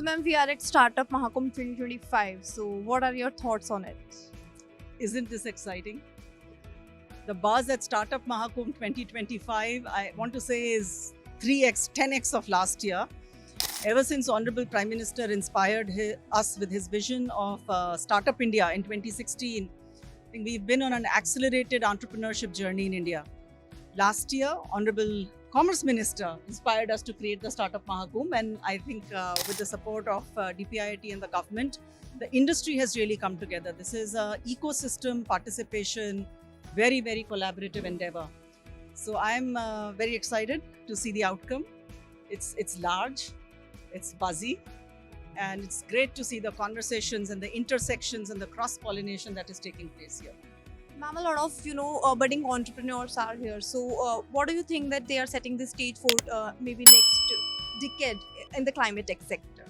ma'am, we are at Startup Mahakumbh 2025. So, what are your thoughts on it? Isn't this exciting? The buzz at Startup Mahakumbh 2025, I want to say, is 3x, 10x of last year. Ever since Honorable Prime Minister inspired us with his vision of Startup India in 2016, I think we've been on an accelerated entrepreneurship journey in India. Last year, Honorable Commerce Minister inspired us to create the Startup Mahakumbh, and I think with the support of DPIIT and the government, the industry has really come together. This is an ecosystem participation, very, very collaborative endeavor. So I'm very excited to see the outcome. It's large, it's buzzy, and it's great to see the conversations and the intersections and the cross-pollination that is taking place here. Ma'am, a lot of budding entrepreneurs are here. So, what do you think that they are setting the stage for maybe next decade in the climate tech sector?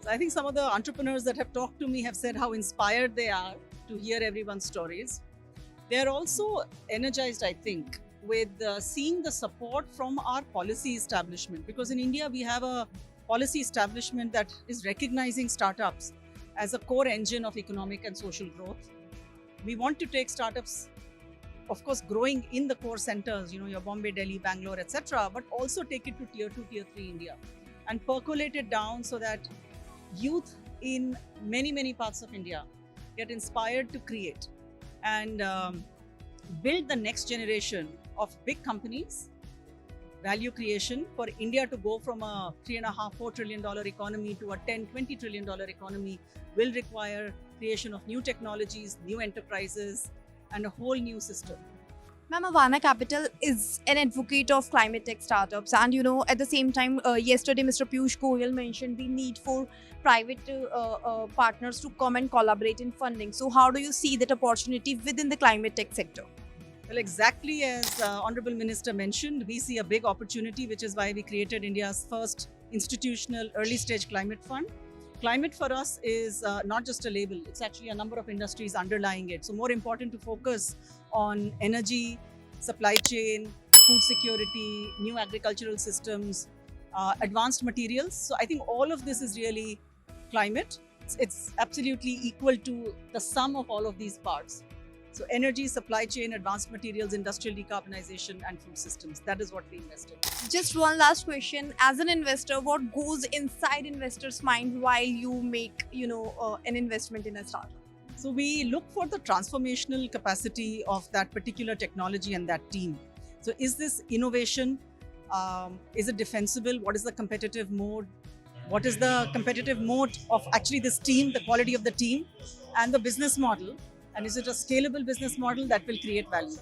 So I think some of the entrepreneurs that have talked to me have said how inspired they are to hear everyone's stories. They're also energized, I think, with seeing the support from our policy establishment. Because in India, we have a policy establishment that is recognizing startups as a core engine of economic and social growth. We want to take startups, of course, growing in the core centers, your Bombay, Delhi, Bangalore, etc., but also take it to tier 2, tier 3 India and percolate it down so that youth in many, many parts of India get inspired to create and build the next generation of big companies, value creation for India to go from a $3.5–4 trillion economy to a $10–20 trillion economy will require creation of new technologies, new enterprises, and a whole new system. Ma'am, Avana Capital is an advocate of climate tech startups, and at the same time, yesterday Mr. Piyush Goyal mentioned the need for private partners to come and collaborate in funding. So, how do you see that opportunity within the climate tech sector? Well, exactly as Honorable Minister mentioned, we see a big opportunity, which is why we created India's first institutional early stage climate fund. Climate for us is not just a label, it's actually a number of industries underlying it. So more important to focus on energy, supply chain, food security, new agricultural systems, advanced materials. So I think all of this is really climate. It's absolutely equal to the sum of all of these parts. So energy, supply chain, advanced materials, industrial decarbonization, and food systems. That is what we invest in. Just one last question. As an investor, what goes inside investors' mind while you make, an investment in a startup? So we look for the transformational capacity of that particular technology and that team. So is this innovation? Is it defensible? What is the competitive mode? What is the competitive mode of actually this team, the quality of the team, and the business model? And is it a scalable business model that will create value?